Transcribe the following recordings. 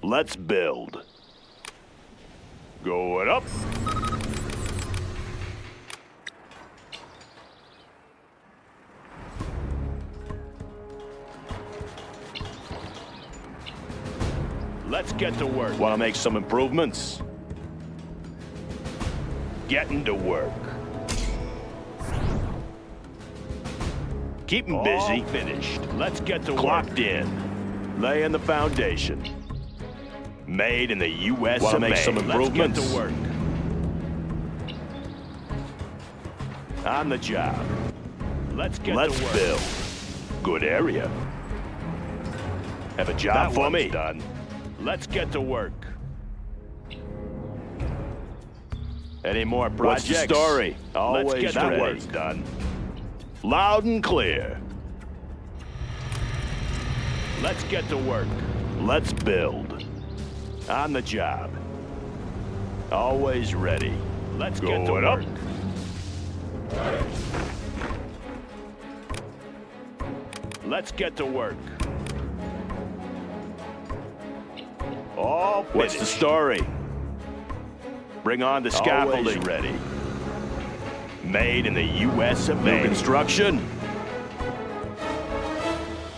Let's build. Going up. Let's get to work. Want to make some improvements? Getting to work. Keep 'em busy. Finished. Let's get to work. Clocked in. Laying the foundation. Made in the U.S. Want to make some improvements? Let's get to work. On the job. Let's get to work. Let's build. Good area. Have a job for me? Done. Let's get to work. Any more projects? What's the story? Always Let's get that ready. Work's done. Loud and clear. Let's get to work. Let's build. On the job. Always ready. Let's get to work. Let's get to work. All finished. What's the story? Bring on the scaffolding. Always ready. Made in the U.S. of A. New construction.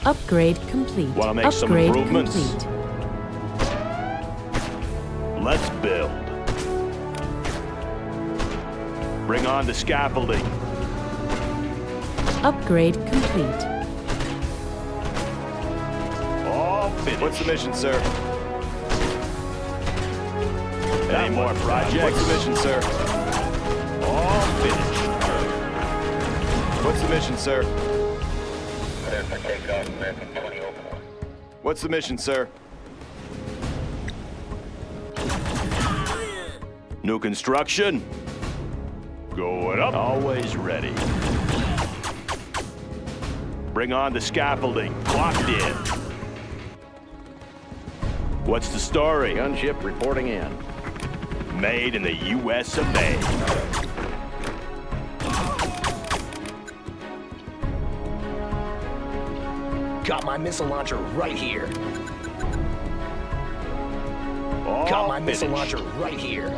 Upgrade complete. Want to make some improvements? Complete. Let's build. Bring on the scaffolding. Upgrade complete. All finished. What's the mission, sir? Any more projects? What's the mission, sir? All finished. What's the mission, sir? What's the mission, sir? New construction. Going up. Always ready. Bring on the scaffolding. Clocked in. What's the story? Gunship reporting in. Made in the U.S. of A. Got my missile launcher right here. All Got my finished. missile launcher right here.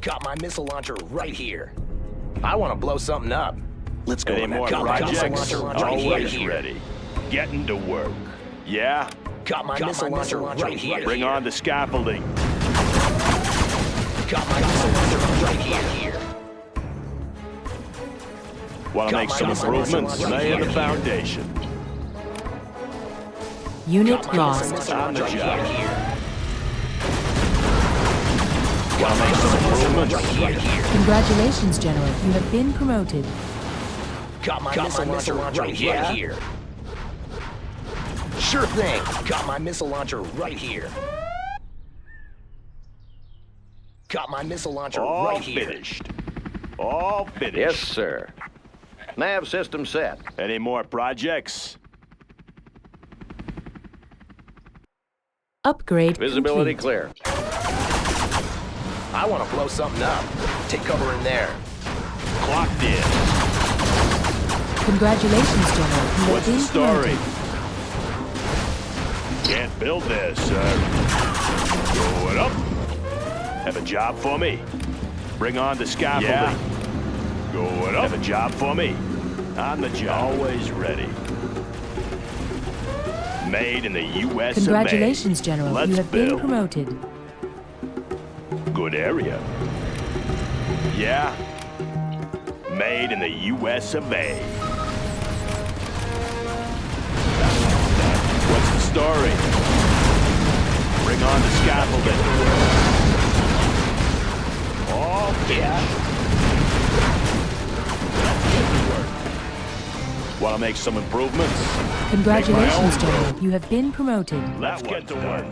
Got my missile launcher right here. I want to blow something up. Let's go. Any more Got my projects? missile launcher right Always here. ready. Getting to work. Yeah? Got my missile launcher right here. Bring on the scaffolding. Got my missile launcher right here. Want to Got make my some missile improvements? launcher Laying right the here. foundation. Unit Got my lost. missile On the launcher job. right here. Want to make some improvements? Right here. Congratulations, General. You have been promoted. Got my missile launcher right here. Sure thing. Got my missile launcher right here. Got my missile launcher All right here. finished. All finished. Yes, sir. Nav system set. Any more projects? Upgrade Visibility complete. clear. I want to blow something up. Take cover in there. Clocked in. Congratulations, General. You have What's the been story? promoted. Can't build this, sir. Going up. Have a job for me? Bring on the scaffolding. Yeah. Going up. Have a job for me? On the job. Always ready. Made in the U.S. of A. Congratulations, General. Let's You have build. been promoted. Good area. Yeah. Made in the U.S. of A. What's the story? Bring on the scaffolding. All finished. Let's get to work. Want to make some improvements? Congratulations, Make my own General. You have been promoted. Let's get to work.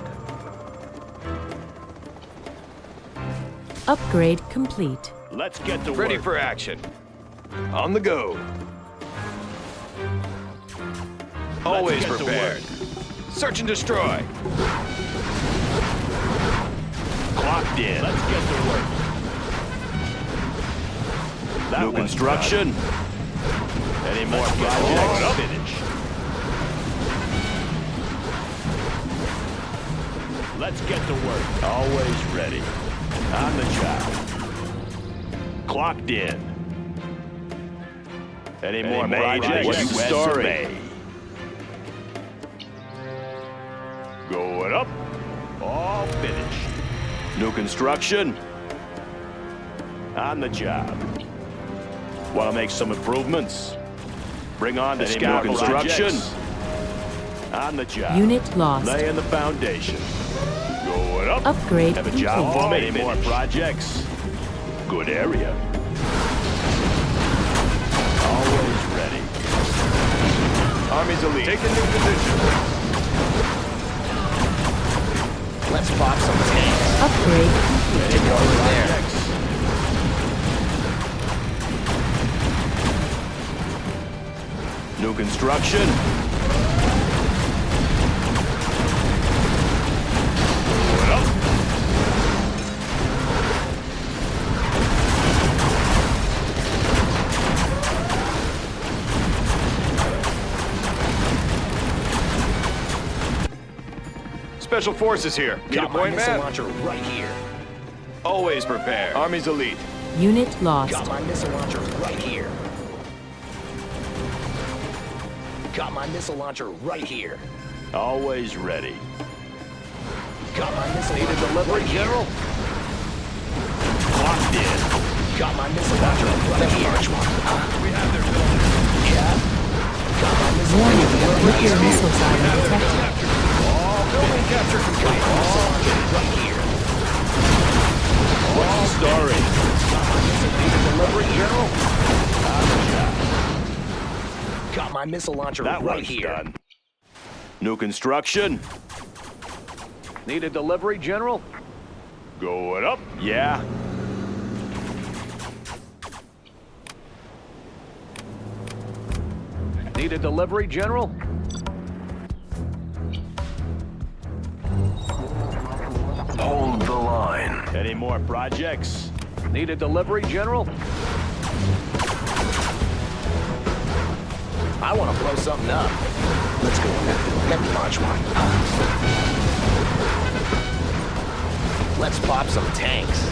Upgrade complete. Let's get to Ready work. for action. On the go. Always get to prepared. Search and destroy. Clocked in. Let's get to work. That New construction. Any more projects? Finish. Let's get to work. Always ready. On the job. Clocked in. Any more projects? What's the story? Going up. All finished. New construction. On the job. Want to make some improvements? Bring on the scout construction. On the job. Unit lost. Laying the foundation. Going up. Upgrade Have a job for complete. me. Any more projects? Good area. Always ready. Army's elite. Take a new position. Let's pop some tanks. Upgrade complete. Take over there. Projects. New construction. Going up. Special forces here. Need a Got my point, missile man? launcher right here. Always prepared. Army's elite. Unit lost. Got my missile launcher right here. Got my missile launcher right here. Always ready. Got my missile launcher delivery, General. Locked in. Got my missile launcher right here. We have their building. Yeah. Got my missile Warning, launcher nuclear missile siren detected. Building capture complete. right here. What's the story? Got my missile delivery, General. Got my missile launcher That right one's here. done. New construction. Need a delivery, General? Going up. Yeah. Need a delivery, General? Hold the line. Any more projects? Need a delivery, General? I want to blow something up. Let's go. Let me launch one. Let's pop some tanks.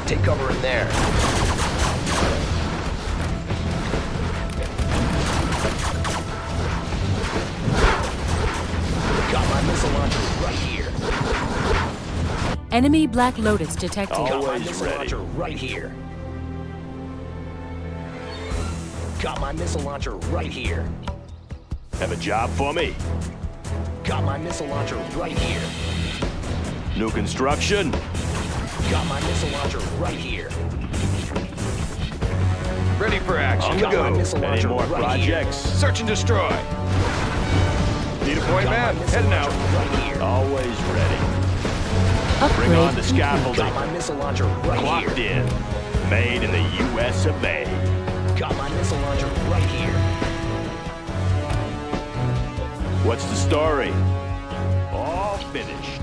Take cover in there. Got my missile launcher right here. Enemy Black Lotus detected. Oh. Got my Always missile ready. launcher right here. Got my missile launcher right here. Have a job for me? Got my missile launcher right here. New construction. Got my missile launcher right here. Ready for action. On the Got my go. missile Any launcher more right here. projects? Search and destroy. Need a point, Got my man? missile Heading launcher out. right here. Always ready. Upgrade Bring on the complete. scaffolding. Got my missile launcher right Clocked here. in. Made in the U.S. of A. Got my missile launcher right here. What's the story? All finished.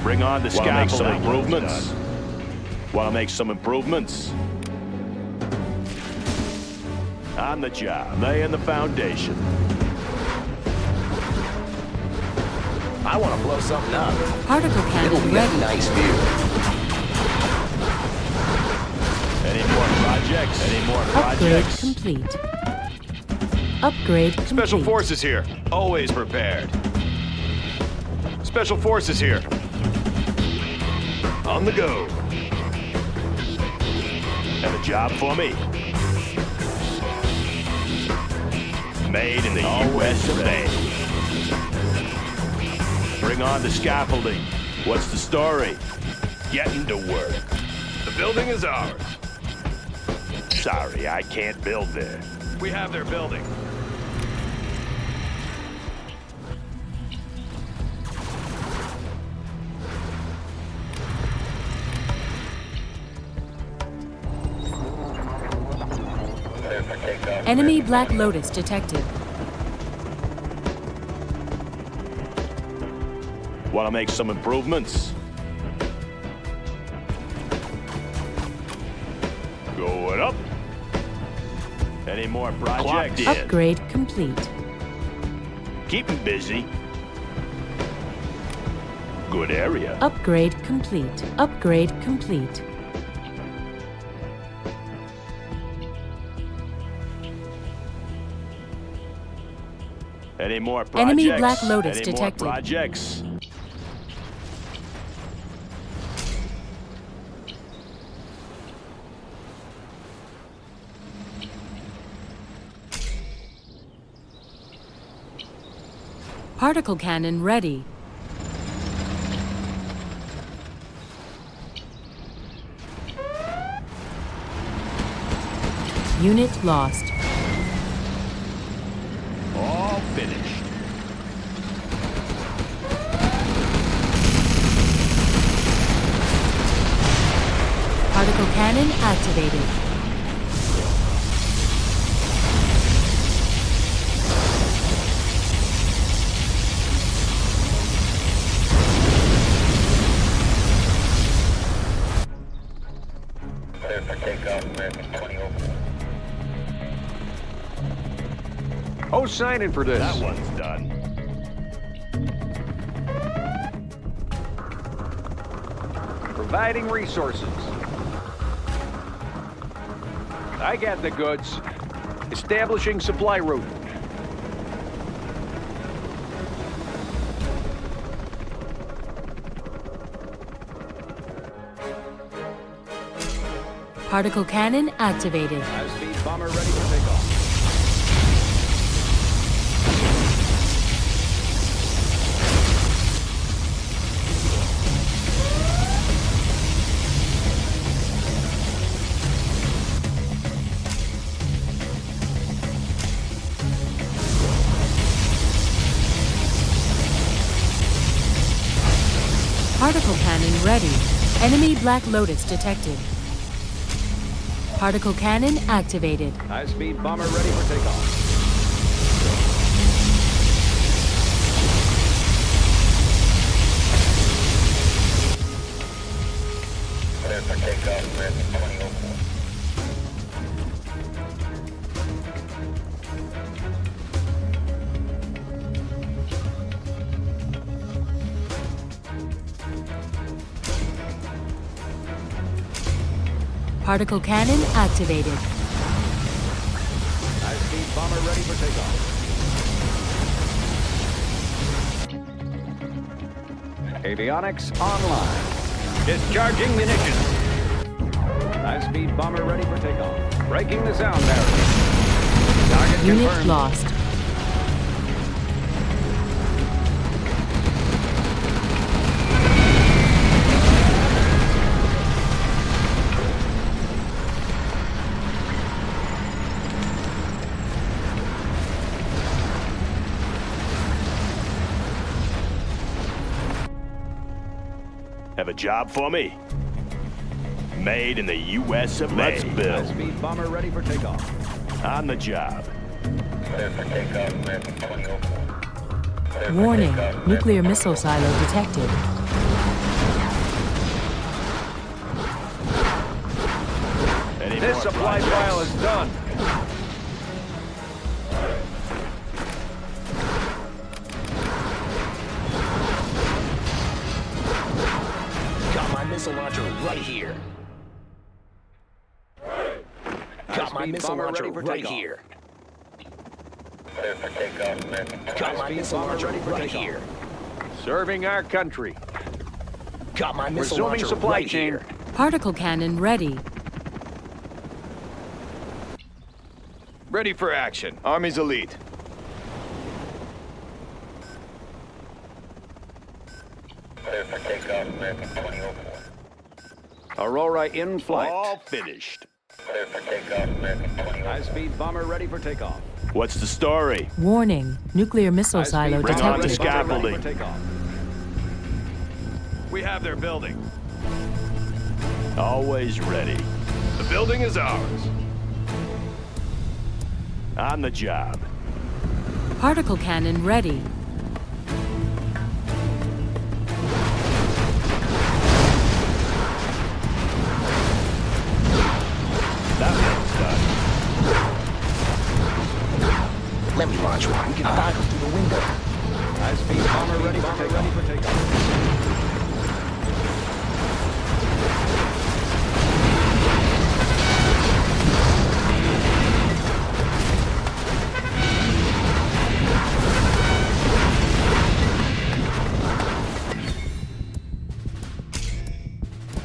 Bring on the scaffolding. Make some improvements. Want to make some improvements? On the job. Laying the foundation. I want to blow something up. Particle It'll cannon be a ready. nice view. Any more projects? Any more Upgrade projects? complete. Upgrade complete. Special forces here. Always prepared. Special forces here. On the go. Have a job for me? Made in the U.S. of A. Bring on the scaffolding. What's the story? Getting to work. The building is ours. Sorry, I can't build there. We have their building. Enemy Black Lotus detected. Want to make some improvements? Going up. Any more projects? In. Upgrade complete. Keep 'em busy. good area. Upgrade complete. Upgrade complete. Any more projects? Enemy Black Lotus Any detected. more projects? Particle cannon ready. Unit lost. All finished. Particle cannon activated. Clear for takeoff, American 2004. Oh, signing for this. That one's done. Providing resources. I got the goods. Establishing supply route. Particle cannon activated. High-speed bomber ready for takeoff. Particle cannon ready. Enemy Black Lotus detected. Particle cannon activated. High-speed bomber ready for takeoff. Clear for takeoff, American 2004. Particle cannon activated. High-speed bomber ready for takeoff. Avionics online. Discharging munitions. High-speed bomber ready for takeoff. Breaking the sound barrier. Target Unit confirmed. lost. Have a job for me? Made in the U.S. of A. Let's build. High-speed bomber ready for takeoff. On the job. Clear for takeoff, American 2004. Clear for Warning, takeoff, nuclear American missile silo detected. Any This more supply projects? file is done. Got my missile launcher right here. Got my High-speed missile bomber launcher ready for right takeoff. here. Clear for takeoff, American 2004. Got my High-speed missile bomber launcher ready for right takeoff. here. Serving our country. Got my missile Resuming launcher supply right chain. here. Particle cannon ready. Ready for action. Army's elite. Clear for takeoff, American 2004. Aurora in flight. All finished. Clear for takeoff, American 2004. High-speed bomber ready for takeoff. What's the story? Warning, nuclear missile silo Bring on the detected. scaffolding. We have their building. Always ready. The building is ours. On the job. Particle cannon ready. That one's done. Let me launch one. We can dive through the window. High-speed bomber ready for takeoff.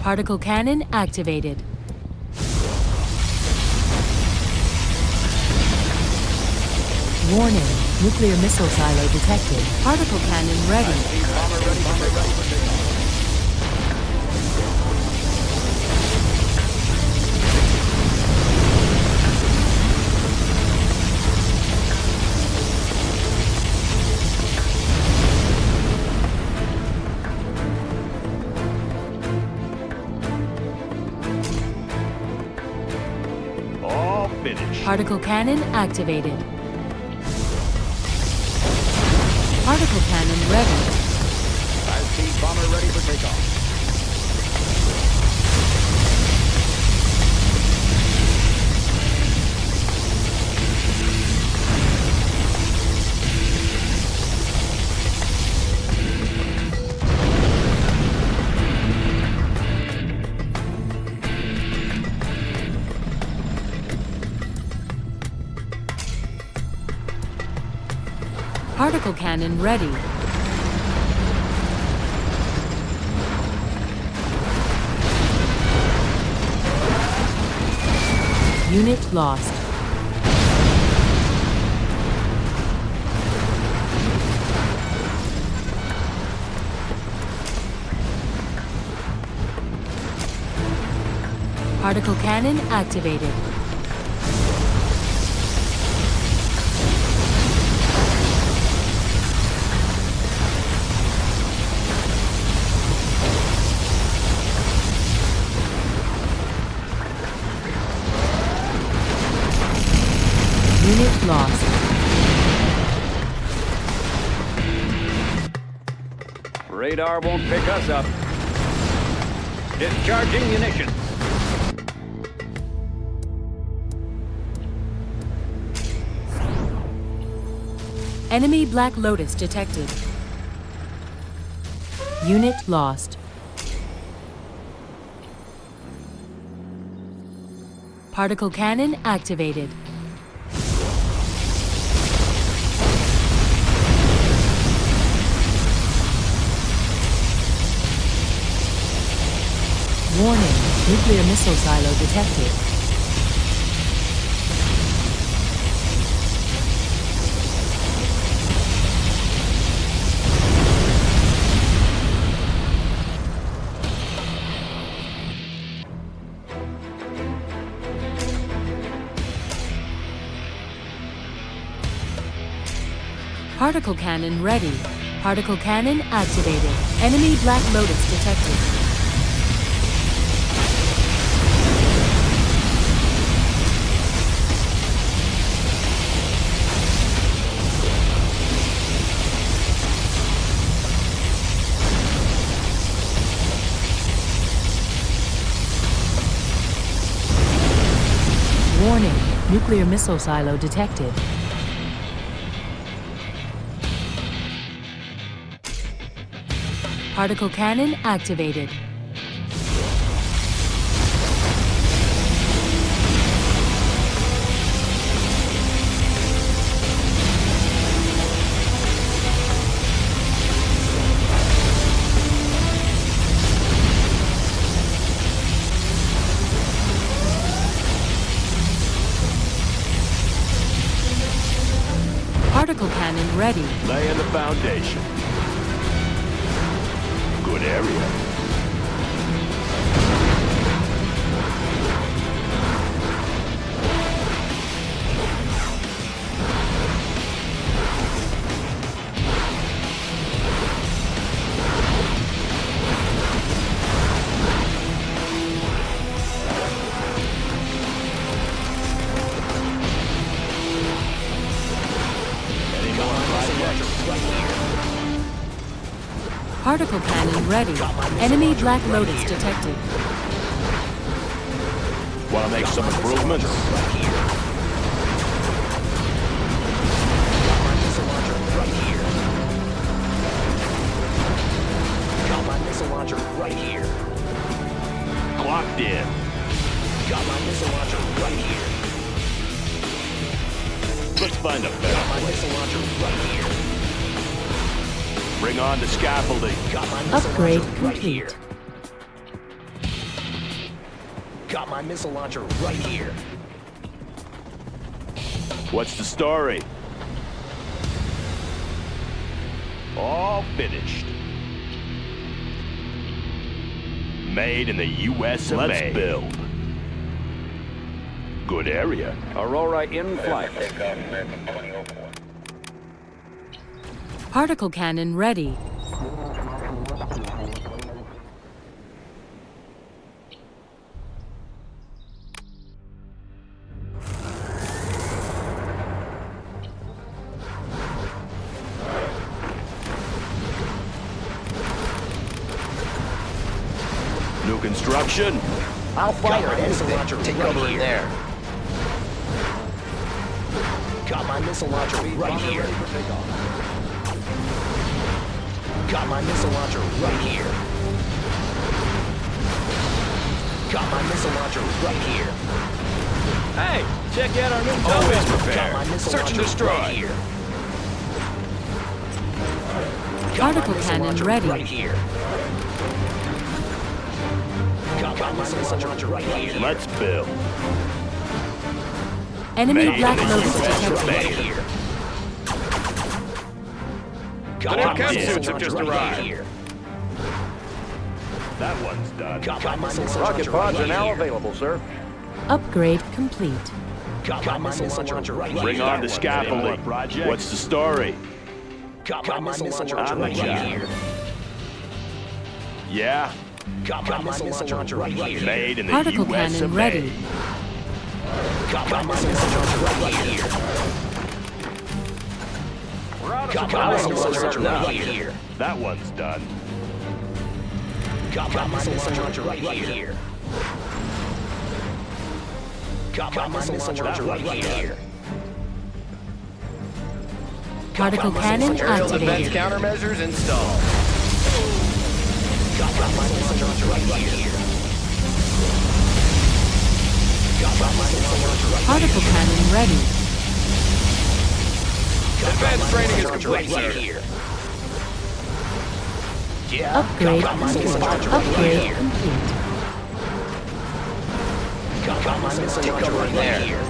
Particle cannon activated. Warning, nuclear missile silo detected. Particle cannon ready. All finished. Particle cannon activated. Particle cannon ready. High-speed bomber ready for takeoff. Particle cannon ready. Unit lost. Particle cannon activated. Unit lost. Radar won't pick us up. Discharging munitions. Enemy Black Lotus detected. Unit lost. Particle cannon activated. Warning, nuclear missile silo detected. Particle cannon ready. Particle cannon activated. Enemy Black Lotus detected. Warning, nuclear missile silo detected. Particle cannon activated. Particle cannon ready. Laying the foundation. Good area. Particle cannon ready. Enemy Black Lotus detected. Want to make some improvements? Got my missile launcher right here. Clocked in. Got my missile launcher right here. Let's find a Got better my place. missile launcher right here. Bring on the scaffolding. Got my missile Upgrade launcher right complete. here. Got my missile launcher right here. What's the story? All finished. Made in the US of A. Let's build. Good area. Aurora in flight. Takeoff at 2004. Particle cannon ready. New construction. I'll fire at anything. Take cover in there. Got my missile launcher right here. Got my missile launcher right here. Got my missile launcher right here. Hey, check out our new Always Got my prepared. Search missile and launcher destroy. right here. Got Particle my missile cannon launcher ready. right here. Got my missile launcher right here. Let's build. Enemy Made Black in the Lotus US detected. of Right A. here. The new my chem missile suits have launcher just right arrived. here. That one's done. Got my missile Rocket launcher pods right are now here. available, sir. Upgrade complete. Got my missile launcher right here. Bring on the scaffolding. What's the story? Got my missile launcher On the right job. here. Yeah. Got my missile launcher right here. Made in the Particle US cannon of ready. A. Got my missile launcher right here. Got my missile launcher right here. That one's done. Got my missile launcher right here. Got my missile launcher right here. Particle cannon Aerial defense activated. countermeasures installed. Got my missile launcher right here. Got my missile launcher right Particle cannon ready. Advanced training is right complete, sir. here. Yeah. Upgrade Got my missile launcher complete. right Upgrade here. complete. Got my missile launcher right here.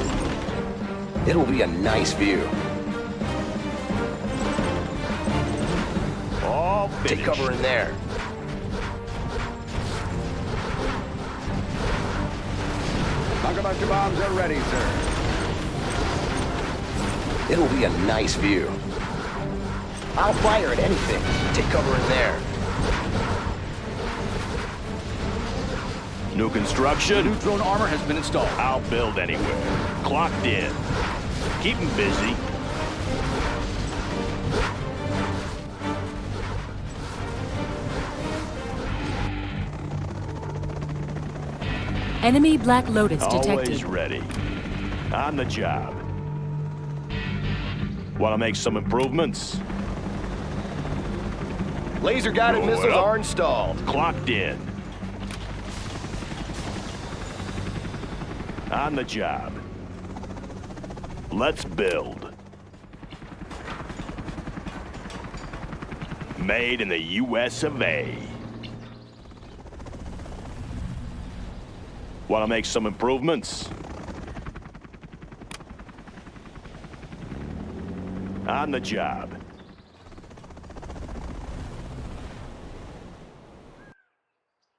It'll be a nice view. All Take finished. cover in there. Bunker bombs are ready, sir. It'll be a nice view. I'll fire at anything. Take cover in there. New construction. New drone armor has been installed. I'll build anywhere. Clocked in. Keep 'em busy. Enemy Black Lotus Always detected. ready. On the job. Want to make some improvements? Laser guided Roll it missiles up. are installed. Clocked in. On the job. Let's build. Made in the US of A. Want to make some improvements? On the job.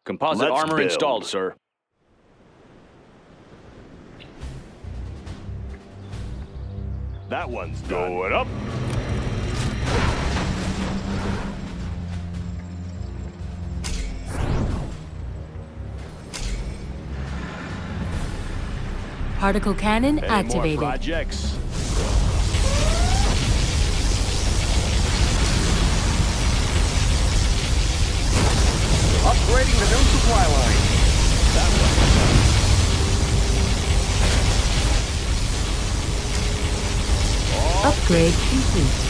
Composite Let's armor build. installed, sir. That one's done. Going up. Particle cannon Any activated. more projects? Upgrading the new supply line. That one's done. Upgrade complete.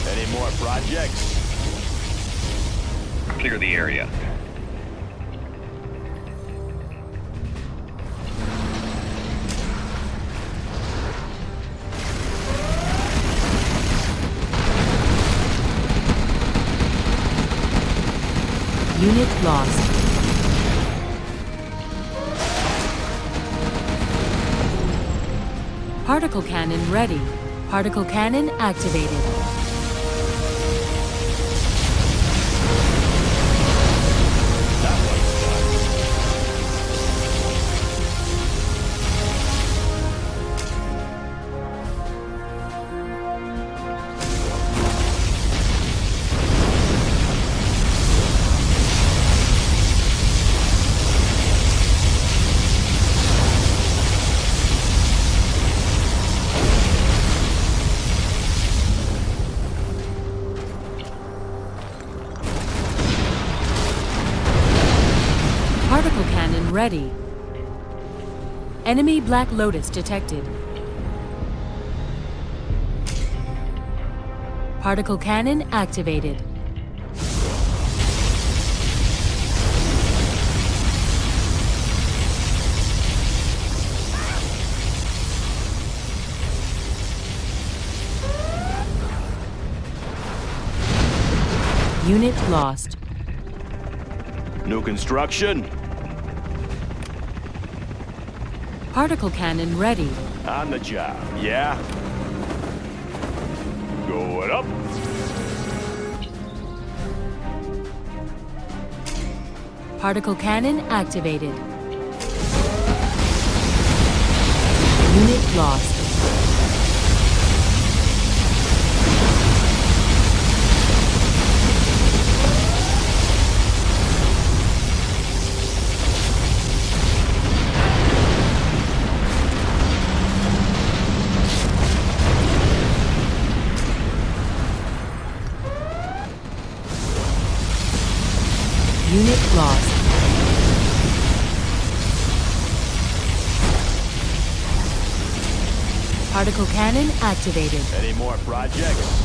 Any more projects? Clear the area. Unit lost. Particle cannon ready. Particle cannon activated. Particle cannon ready. Enemy Black Lotus detected. Particle cannon activated. Unit lost. New construction. Particle cannon ready. On the job. Yeah. Going up. Particle cannon activated. Unit lost. Unit lost. Particle cannon activated. Any more projects?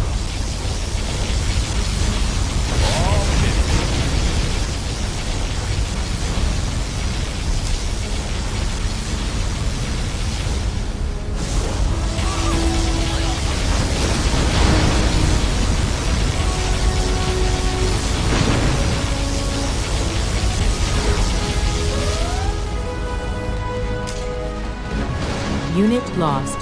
Unit lost.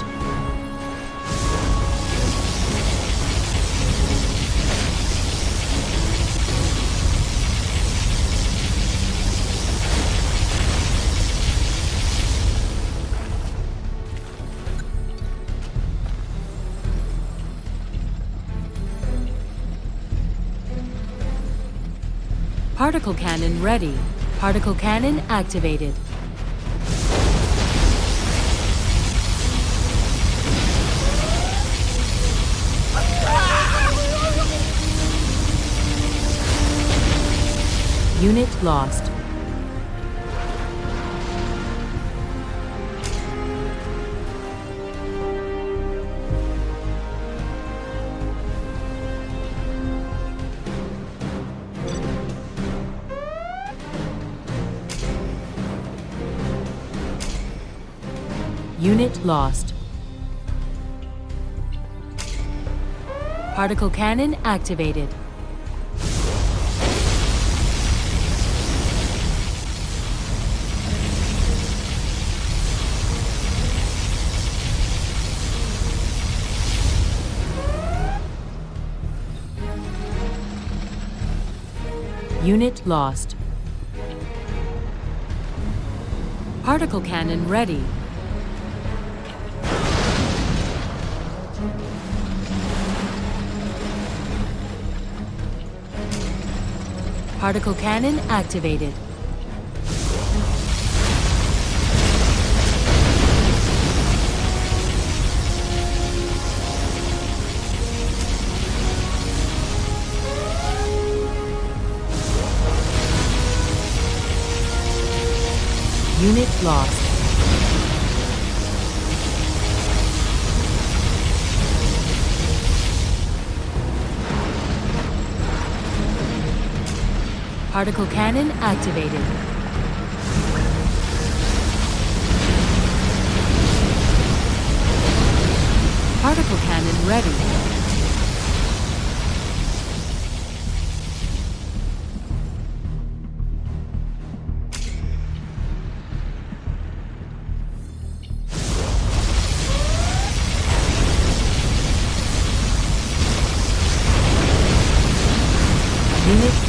Particle cannon ready. Particle cannon activated. Unit lost. Unit lost. Particle cannon activated. Unit lost. Particle cannon ready. Particle cannon activated. Unit lost. Particle cannon activated. Particle cannon ready.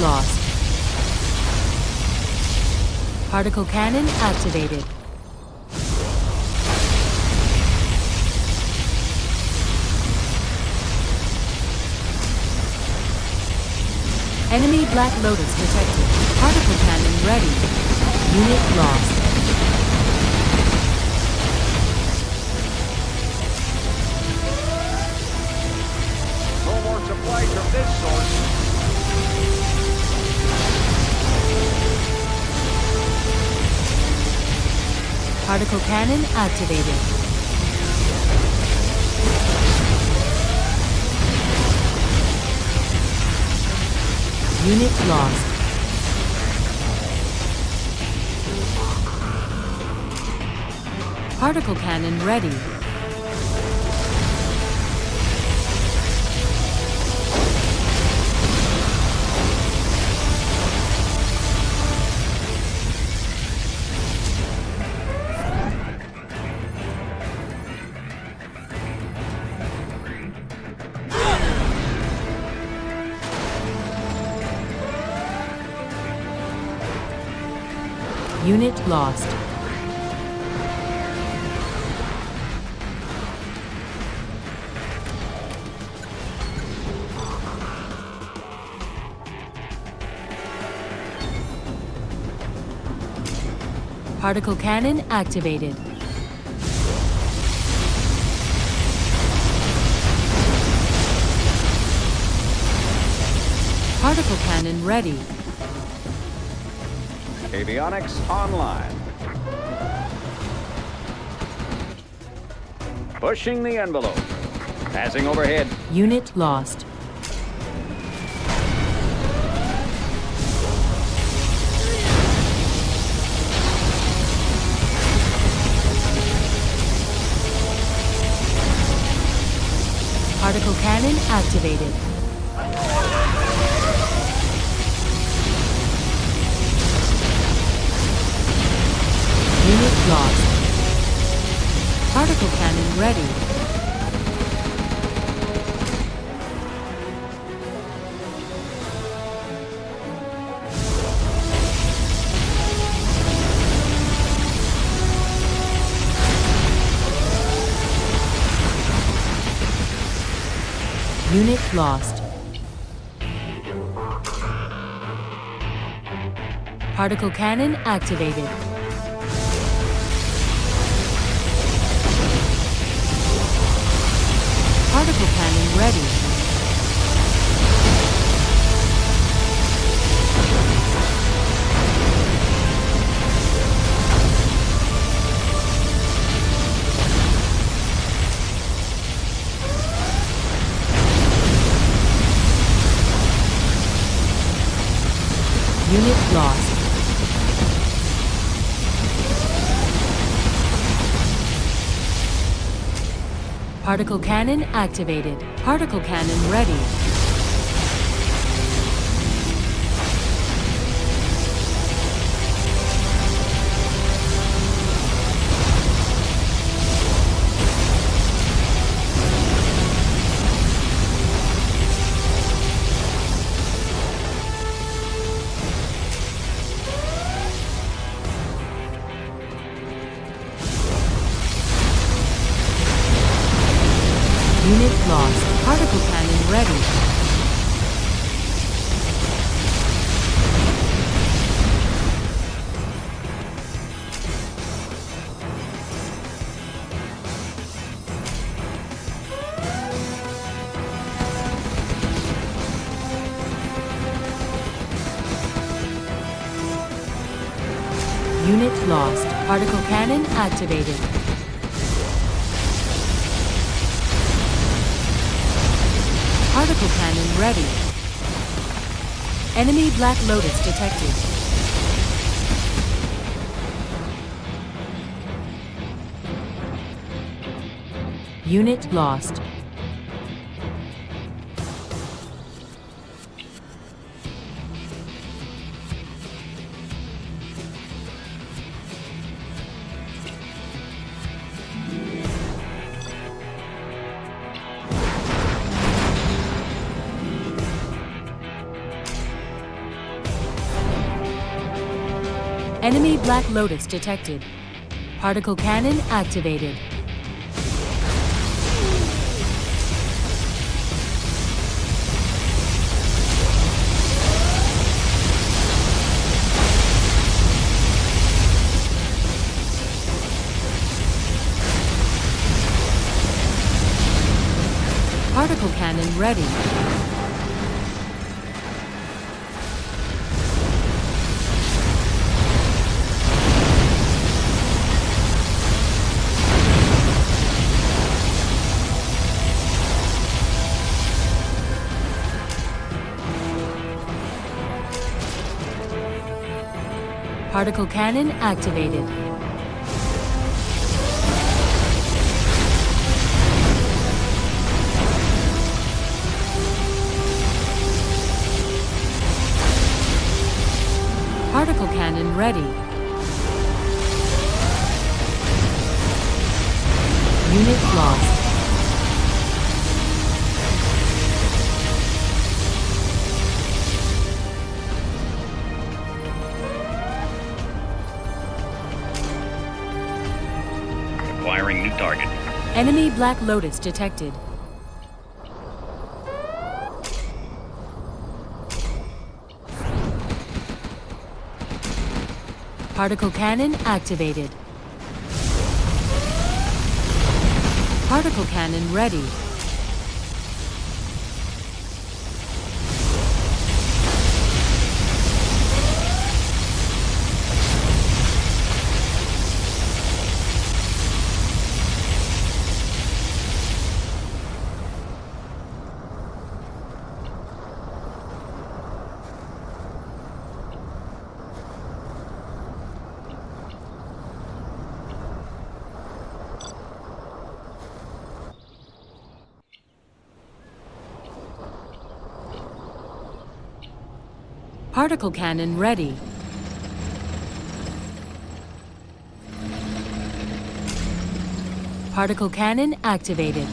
lost. Particle cannon activated. Enemy Black Lotus detected. Particle cannon ready. Unit lost. No more supplies from this source. Particle cannon activated. Unit lost. Particle cannon ready. Unit lost. Particle cannon activated. Particle cannon ready. Avionics online. Pushing the envelope. Passing overhead. Unit lost. Particle cannon activated. Unit lost. Particle cannon ready. Unit lost. Particle cannon activated. Particle cannon ready. Unit lost. Particle cannon activated. Particle cannon ready. Unit lost. Particle cannon ready. Unit lost. Particle cannon activated. Particle cannon ready. Enemy Black Lotus detected. Unit lost. Enemy Black Lotus detected. Particle cannon activated. Particle cannon ready. Particle cannon activated. Particle cannon ready. Unit lost. Acquiring new target. Enemy Black Lotus detected. Particle cannon activated. Particle cannon ready. Particle cannon ready. Particle cannon activated.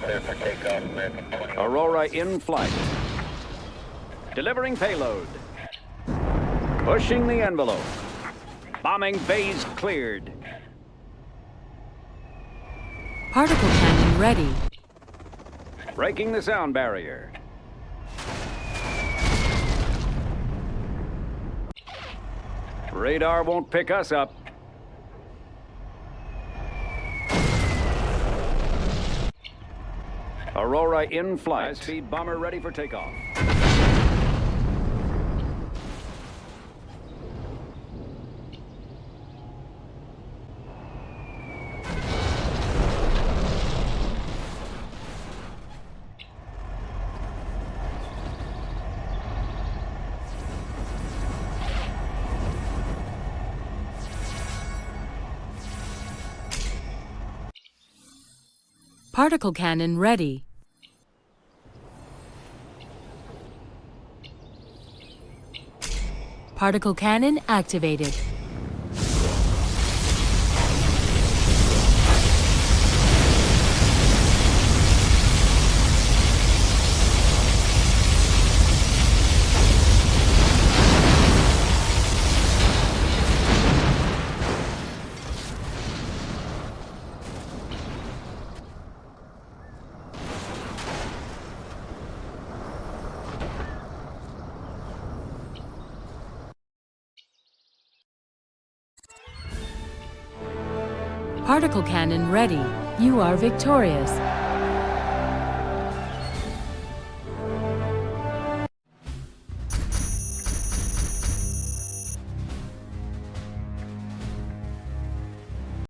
Clear for takeoff, American 20. Aurora in flight. Delivering payload. Pushing the envelope. Bombing phase cleared. Particle cannon ready. Breaking the sound barrier. Radar won't pick us up. Aurora in flight. High-speed bomber ready for takeoff. Particle cannon ready. Particle cannon activated. Particle cannon ready. You are victorious.